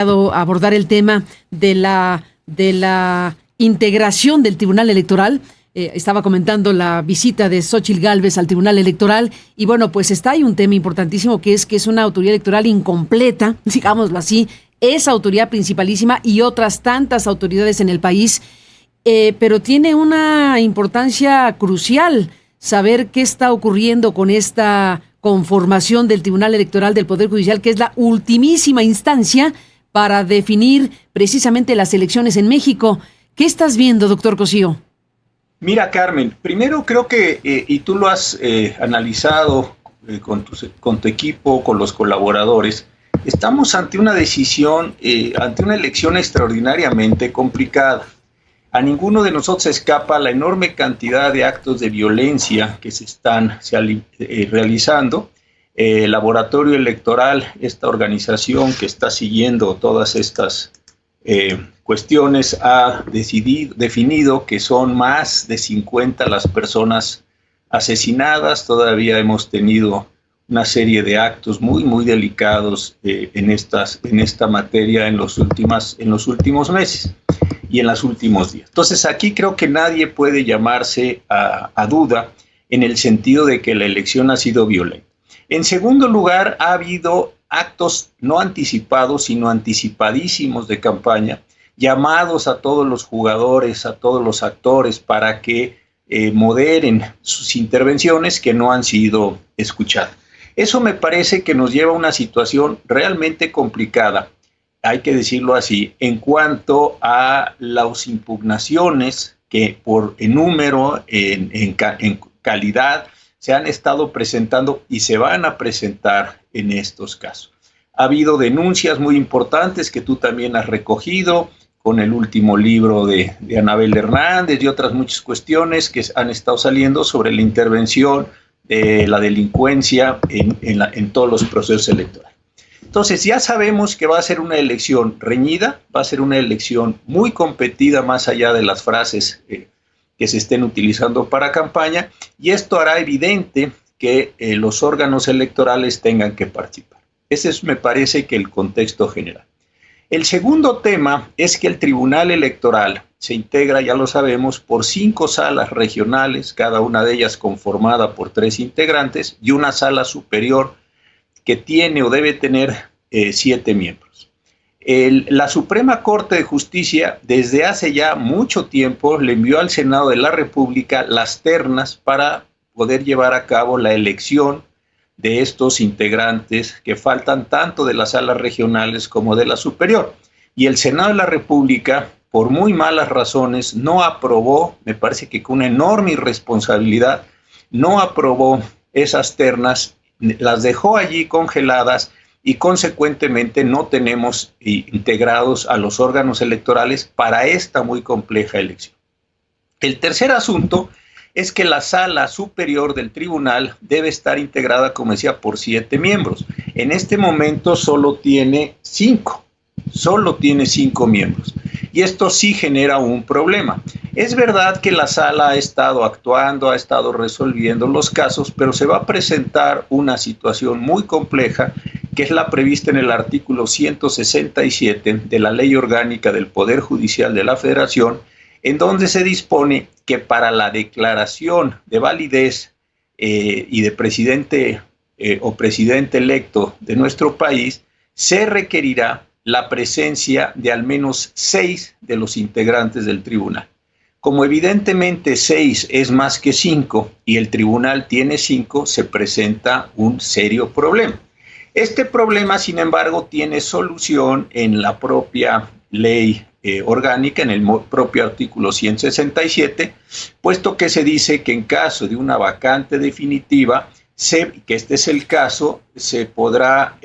abordar el tema de la integración del Tribunal Electoral. Estaba comentando la visita de Xóchitl Gálvez al Tribunal Electoral y bueno, pues está ahí un tema importantísimo que es una autoridad electoral incompleta, digámoslo así, esa autoridad principalísima y otras tantas autoridades en el país, pero tiene una importancia crucial saber qué está ocurriendo con esta conformación del Tribunal Electoral del Poder Judicial, que es la ultimísima instancia para definir precisamente las elecciones en México. ¿Qué estás viendo, doctor Cosío? Mira, Carmen, primero creo que, y tú lo has analizado con tu equipo, con los colaboradores, estamos ante una decisión, ante una elección extraordinariamente complicada. A ninguno de nosotros se escapa la enorme cantidad de actos de violencia que se están realizando. El Laboratorio Electoral, esta organización que está siguiendo todas estas cuestiones, ha definido que son más de 50 las personas asesinadas. Todavía hemos tenido una serie de actos muy, muy delicados en esta materia en los últimos meses y en los últimos días. Entonces aquí creo que nadie puede llamarse a duda en el sentido de que la elección ha sido violenta. En segundo lugar, ha habido actos no anticipados, sino anticipadísimos de campaña, llamados a todos los jugadores, a todos los actores para que moderen sus intervenciones que no han sido escuchadas. Eso me parece que nos lleva a una situación realmente complicada, hay que decirlo así, en cuanto a las impugnaciones que en número, en calidad, se han estado presentando y se van a presentar en estos casos. Ha habido denuncias muy importantes que tú también has recogido con el último libro de Anabel Hernández y otras muchas cuestiones que han estado saliendo sobre la intervención de la delincuencia en todos los procesos electorales. Entonces ya sabemos que va a ser una elección reñida, va a ser una elección muy competida más allá de las frases que se estén utilizando para campaña, y esto hará evidente que los órganos electorales tengan que participar. Ese es, me parece, que el contexto general. El segundo tema es que el Tribunal Electoral se integra, ya lo sabemos, por 5 salas regionales, cada una de ellas conformada por 3 integrantes, y una sala superior que tiene o debe tener 7 miembros. La Suprema Corte de Justicia desde hace ya mucho tiempo le envió al Senado de la República las ternas para poder llevar a cabo la elección de estos integrantes que faltan tanto de las salas regionales como de la superior. Y el Senado de la República, por muy malas razones, no aprobó, me parece que con una enorme irresponsabilidad, no aprobó esas ternas, las dejó allí congeladas, y consecuentemente no tenemos integrados a los órganos electorales para esta muy compleja elección. El tercer asunto es que la sala superior del tribunal debe estar integrada, como decía, por 7 miembros. En este momento solo tiene 5 miembros. Y esto sí genera un problema. Es verdad que la sala ha estado actuando, ha estado resolviendo los casos, pero se va a presentar una situación muy compleja, que es la prevista en el artículo 167 de la Ley Orgánica del Poder Judicial de la Federación, en donde se dispone que para la declaración de validez y de presidente o presidente electo de nuestro país, se requerirá la presencia de al menos 6 de los integrantes del tribunal. Como evidentemente 6 es más que 5 y el tribunal tiene 5, se presenta un serio problema. Este problema, sin embargo, tiene solución en la propia ley orgánica, en el propio artículo 167, puesto que se dice que en caso de una vacante definitiva, que este es el caso, se podrán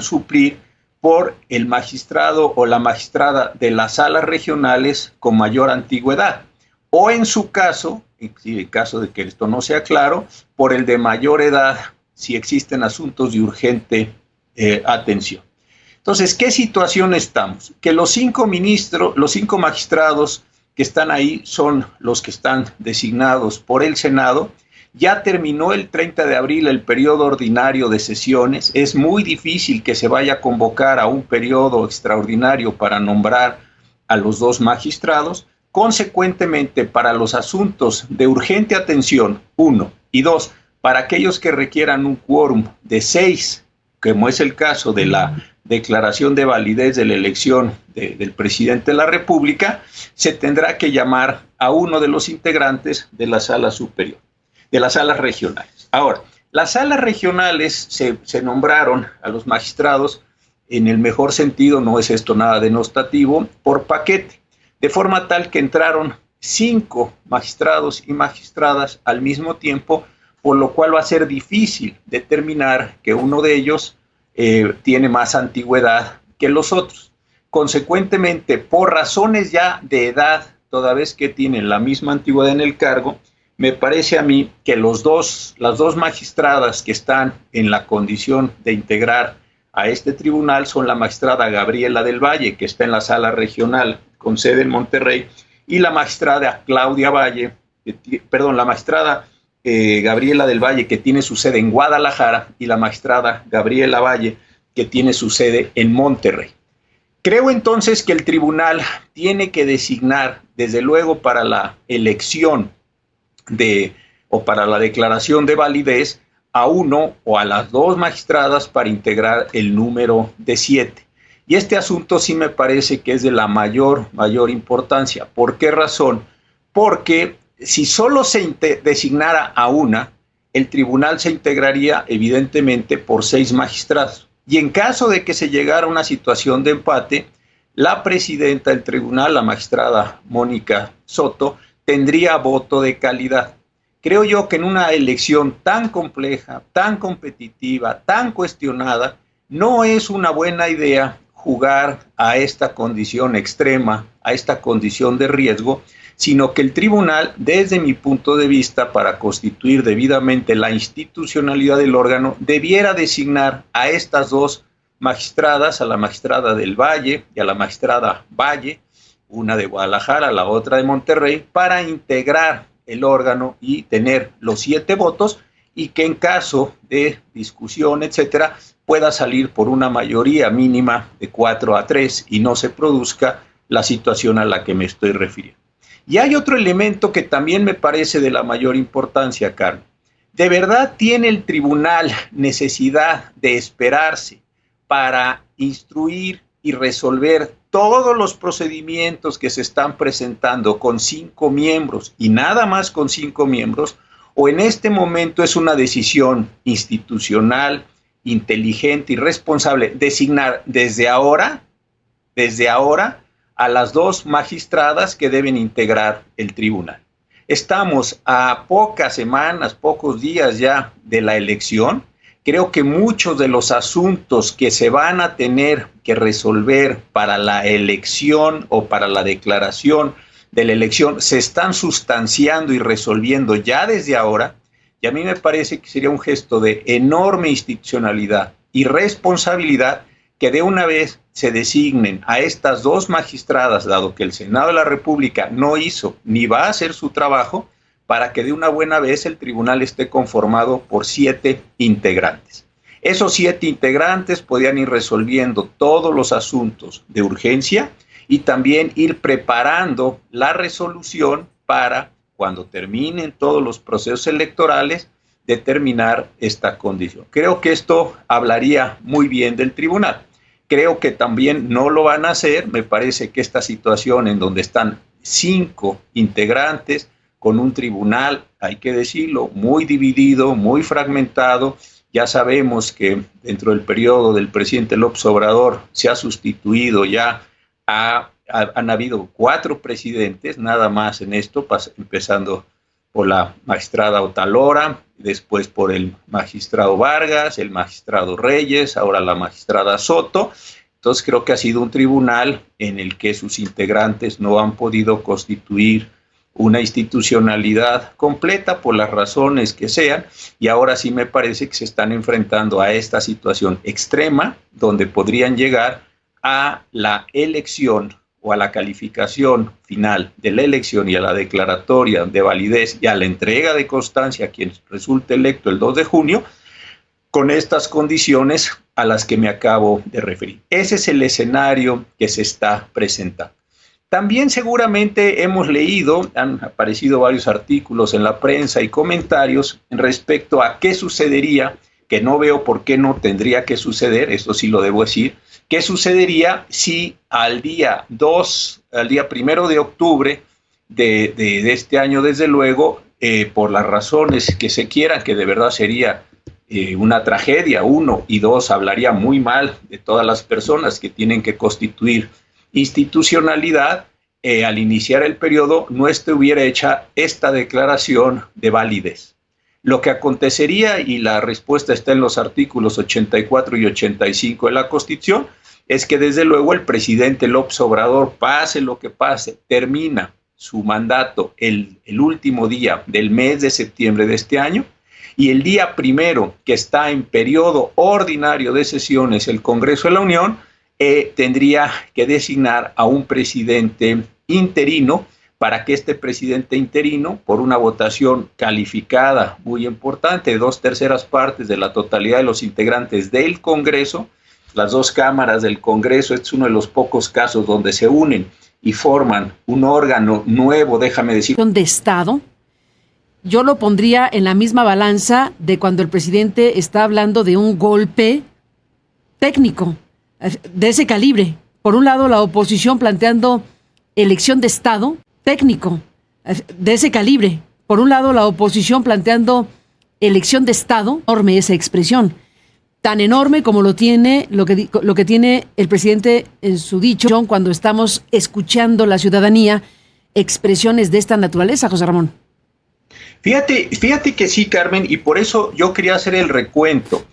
suplir por el magistrado o la magistrada de las salas regionales con mayor antigüedad, o en su caso, en caso de que esto no sea claro, por el de mayor edad, si existen asuntos de urgente atención. Entonces, ¿qué situación estamos? Que los 5 magistrados que están ahí son los que están designados por el Senado, Ya terminó el 30 de abril el periodo ordinario de sesiones. Es muy difícil que se vaya a convocar a un periodo extraordinario para nombrar a los 2 magistrados. Consecuentemente, para los asuntos de urgente atención, 1, y 2, para aquellos que requieran un quórum de 6, como es el caso de la declaración de validez de la elección del presidente de la República, se tendrá que llamar a uno de los integrantes de la sala superior, de las salas regionales. Ahora, las salas regionales se nombraron a los magistrados, en el mejor sentido, no es esto nada denostativo, por paquete, de forma tal que entraron 5 magistrados y magistradas al mismo tiempo, por lo cual va a ser difícil determinar que uno de ellos tiene más antigüedad que los otros. Consecuentemente, por razones ya de edad, toda vez que tienen la misma antigüedad en el cargo, me parece a mí que las dos magistradas que están en la condición de integrar a este tribunal son la magistrada Gabriela del Valle, que está en la sala regional con sede en Monterrey, y la magistrada Claudia Valle, la magistrada Gabriela del Valle, que tiene su sede en Guadalajara, y la magistrada Gabriela Valle, que tiene su sede en Monterrey. Creo entonces que el tribunal tiene que designar, desde luego para la elección o para la declaración de validez, a uno o a las 2 magistradas para integrar el número de 7. Y este asunto sí me parece que es de la mayor importancia. ¿Por qué razón? Porque si solo se designara a una, el tribunal se integraría evidentemente por 6 magistrados. Y en caso de que se llegara a una situación de empate, la presidenta del tribunal, la magistrada Mónica Soto, tendría voto de calidad. Creo yo que en una elección tan compleja, tan competitiva, tan cuestionada, no es una buena idea jugar a esta condición extrema, a esta condición de riesgo, sino que el tribunal, desde mi punto de vista, para constituir debidamente la institucionalidad del órgano, debiera designar a estas 2 magistradas, a la magistrada del Valle y a la magistrada Valle, una de Guadalajara, la otra de Monterrey, para integrar el órgano y tener los 7 votos, y que en caso de discusión, etcétera, pueda salir por una mayoría mínima de 4-3 y no se produzca la situación a la que me estoy refiriendo. Y hay otro elemento que también me parece de la mayor importancia, Carmen. ¿De verdad tiene el tribunal necesidad de esperarse para instruir y resolver todos los procedimientos que se están presentando con 5 miembros y nada más con 5 miembros? ¿O en este momento es una decisión institucional, inteligente y responsable designar desde ahora a las 2 magistradas que deben integrar el tribunal? Estamos a pocas semanas, pocos días ya de la elección. Creo que muchos de los asuntos que se van a tener que resolver para la elección o para la declaración de la elección se están sustanciando y resolviendo ya desde ahora, y a mí me parece que sería un gesto de enorme institucionalidad y responsabilidad que de una vez se designen a estas 2 magistradas, dado que el Senado de la República no hizo ni va a hacer su trabajo, para que de una buena vez el tribunal esté conformado por 7 integrantes. Esos 7 integrantes podían ir resolviendo todos los asuntos de urgencia y también ir preparando la resolución para, cuando terminen todos los procesos electorales, determinar esta condición. Creo que esto hablaría muy bien del tribunal. Creo que también no lo van a hacer. Me parece que esta situación en donde están 5 integrantes con un tribunal, hay que decirlo, muy dividido, muy fragmentado. Ya sabemos que dentro del periodo del presidente López Obrador se ha sustituido ya han habido 4 presidentes, nada más en esto, empezando por la magistrada Otalora, después por el magistrado Vargas, el magistrado Reyes, ahora la magistrada Soto. Entonces creo que ha sido un tribunal en el que sus integrantes no han podido constituir una institucionalidad completa por las razones que sean, y ahora sí me parece que se están enfrentando a esta situación extrema donde podrían llegar a la elección o a la calificación final de la elección y a la declaratoria de validez y a la entrega de constancia a quien resulte electo el 2 de junio, con estas condiciones a las que me acabo de referir. Ese es el escenario que se está presentando. También seguramente hemos leído, han aparecido varios artículos en la prensa y comentarios respecto a qué sucedería, que no veo por qué no tendría que suceder, esto sí lo debo decir, qué sucedería si al día 1 de octubre de este año, desde luego, por las razones que se quieran, que de verdad sería una tragedia, 1, y 2, hablaría muy mal de todas las personas que tienen que constituir institucionalidad, al iniciar el periodo no estuviera hecha esta declaración de validez. Lo que acontecería, y la respuesta está en los artículos 84 y 85 de la Constitución, es que desde luego el presidente López Obrador, pase lo que pase, termina su mandato el último día del mes de septiembre de este año, y el día 1, que está en periodo ordinario de sesiones el Congreso de la Unión, tendría que designar a un presidente interino para que este presidente interino, por una votación calificada muy importante, de 2/3 partes de la totalidad de los integrantes del Congreso, las 2 cámaras del Congreso, este es uno de los pocos casos donde se unen y forman un órgano nuevo, déjame decir. De Estado, yo lo pondría en la misma balanza de cuando el presidente está hablando de un golpe técnico de ese calibre. Por un lado, la oposición planteando elección de Estado técnico de ese calibre. Por un lado, la oposición planteando elección de Estado, enorme esa expresión, tan enorme como lo tiene lo que tiene el presidente en su dicho cuando estamos escuchando la ciudadanía expresiones de esta naturaleza, José Ramón. Fíjate que sí, Carmen, y por eso yo quería hacer el recuento.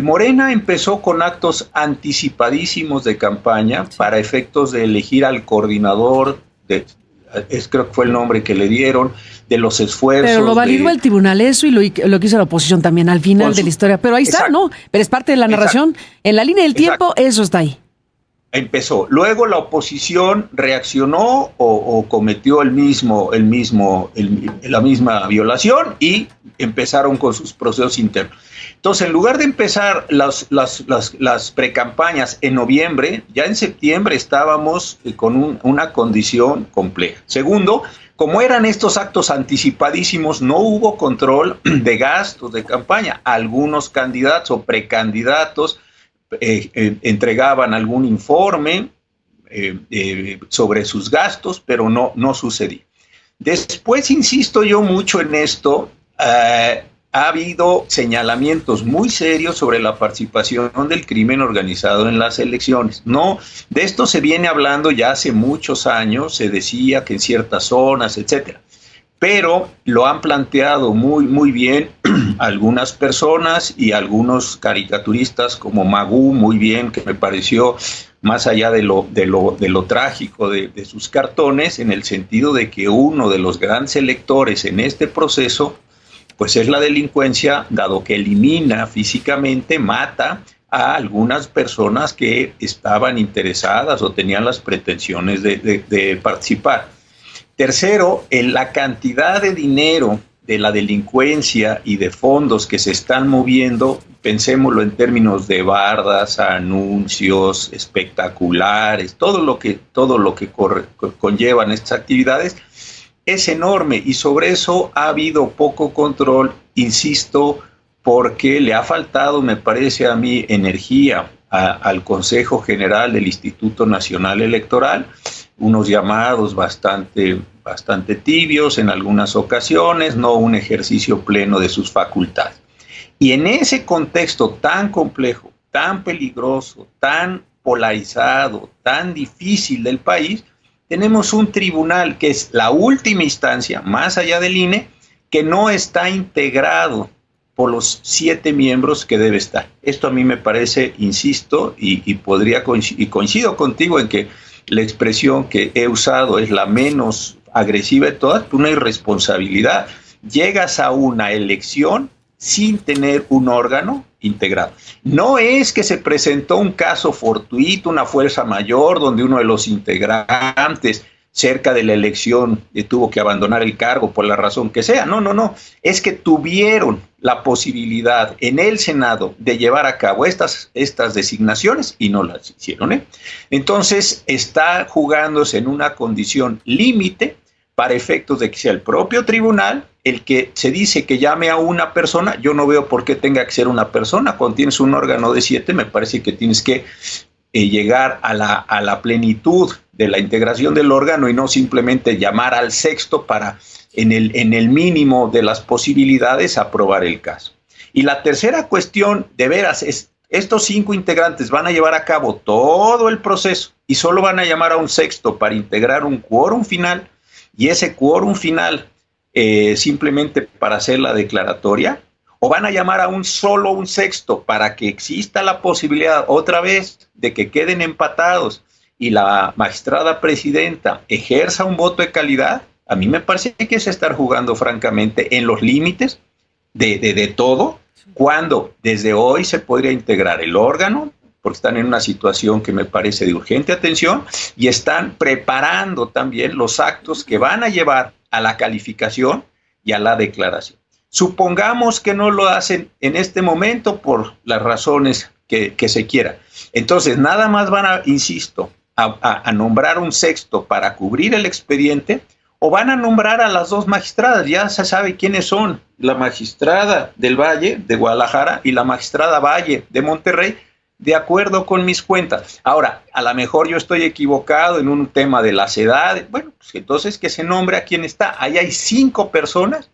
Morena empezó con actos anticipadísimos de campaña para efectos de elegir al coordinador, creo que fue el nombre que le dieron, de los esfuerzos. Pero lo validó el tribunal eso y lo que hizo la oposición también al final de la historia. Pero ahí está, exacto, ¿no? Pero es parte de la narración. Exacto. En la línea del tiempo, exacto, eso está ahí. Empezó. Luego la oposición reaccionó o cometió la misma violación y empezaron con sus procesos internos. Entonces, en lugar de empezar las precampañas en noviembre, ya en septiembre estábamos con una condición compleja. Segundo, como eran estos actos anticipadísimos, no hubo control de gastos de campaña. Algunos candidatos o precandidatos entregaban algún informe sobre sus gastos, pero no sucedía. Después, insisto yo mucho en esto, ha habido señalamientos muy serios sobre la participación del crimen organizado en las elecciones. No, de esto se viene hablando ya hace muchos años, se decía que en ciertas zonas, etcétera. Pero lo han planteado muy bien algunas personas y algunos caricaturistas como Magú, muy bien, que me pareció más allá de lo trágico de sus cartones, en el sentido de que uno de los grandes electores en este proceso pues es la delincuencia, dado que elimina físicamente, mata a algunas personas que estaban interesadas o tenían las pretensiones de participar. Tercero, en la cantidad de dinero de la delincuencia y de fondos que se están moviendo, pensémoslo en términos de bardas, anuncios espectaculares, todo lo que conllevan estas actividades, es enorme, y sobre eso ha habido poco control, insisto, porque le ha faltado, me parece a mí, energía al Consejo General del Instituto Nacional Electoral, unos llamados bastante tibios en algunas ocasiones, no un ejercicio pleno de sus facultades. Y en ese contexto tan complejo, tan peligroso, tan polarizado, tan difícil del país, tenemos un tribunal que es la última instancia, más allá del INE, que no está integrado por los 7 miembros que debe estar. Esto a mí me parece, insisto, y coincido contigo en que la expresión que he usado es la menos agresiva de todas, una irresponsabilidad. Llegas a una elección sin tener un órgano integrado. No es que se presentó un caso fortuito, una fuerza mayor, donde uno de los integrantes cerca de la elección tuvo que abandonar el cargo por la razón que sea. No. Es que tuvieron la posibilidad en el Senado de llevar a cabo estas designaciones y no las hicieron. Entonces está jugándose en una condición límite para efectos de que sea el propio tribunal el que se dice que llame a una persona. Yo no veo por qué tenga que ser una persona. Cuando tienes un órgano de 7, me parece que tienes que llegar a la plenitud de la integración del órgano y no simplemente llamar al sexto para, en el mínimo de las posibilidades, aprobar el caso. Y la tercera cuestión, de veras, es estos 5 integrantes van a llevar a cabo todo el proceso y solo van a llamar a un sexto para integrar un quórum final, y ese quórum final simplemente para hacer la declaratoria, o van a llamar a un sexto para que exista la posibilidad otra vez de que queden empatados y la magistrada presidenta ejerza un voto de calidad. A mí me parece que es estar jugando francamente en los límites de todo, cuando desde hoy se podría integrar el órgano, porque están en una situación que me parece de urgente atención, y están preparando también los actos que van a llevar a la calificación y a la declaración. Supongamos que no lo hacen en este momento por las razones que se quiera. Entonces, nada más van a, insisto, a nombrar un sexto para cubrir el expediente, o van a nombrar a las 2 magistradas. Ya se sabe quiénes son, la magistrada del Valle de Guadalajara y la magistrada Valle de Monterrey, de acuerdo con mis cuentas. Ahora, a lo mejor yo estoy equivocado en un tema de las edades. Bueno, pues entonces que se nombre a quien está. Ahí hay 5 personas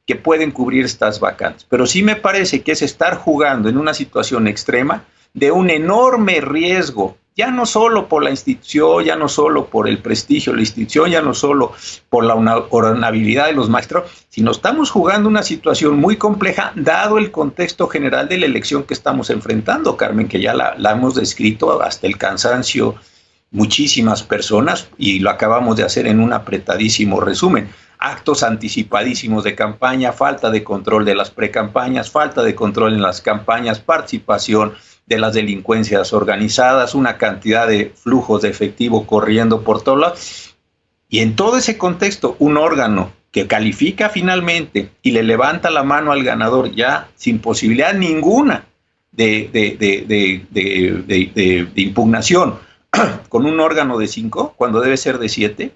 que pueden cubrir estas vacantes. Pero sí me parece que es estar jugando en una situación extrema de un enorme riesgo, ya no solo por la institución, ya no solo por el prestigio de la institución, ya no solo por la honorabilidad de los magistrados, sino estamos jugando una situación muy compleja, dado el contexto general de la elección que estamos enfrentando, Carmen, que ya la hemos descrito hasta el cansancio muchísimas personas, y lo acabamos de hacer en un apretadísimo resumen. Actos anticipadísimos de campaña, falta de control de las precampañas, falta de control en las campañas, participación de las delincuencias organizadas, una cantidad de flujos de efectivo corriendo por todos lados. Y en todo ese contexto, un órgano que califica finalmente y le levanta la mano al ganador ya sin posibilidad ninguna de impugnación, con un órgano de 5, cuando debe ser de 7,